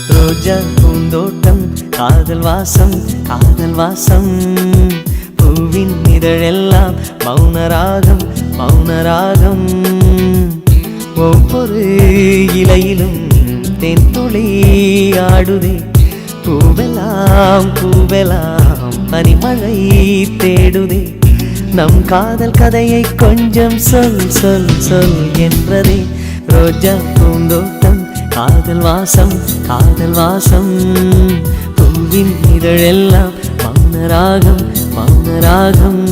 ரோஜா பூந்தோட்டம் காதல் வாசம் காதல் வாசம் பூவின் இதழெல்லாம் மௌனராகம் மௌனராகம் ஒவ்வொரு இலையிலும் தென்துளி ஆடுதே பூவெல்லாம் பூவெல்லாம் பனிமழை தேடுதே நம் காதல் கதையை கொஞ்சம் சொல் சொல் சொல் என்றதே ரோஜா பூந்தோட்டம் காதல் வாசம் காதல் வாசம் பூவின் இதழெல்லாம் மௌனராகம் மௌனராகம்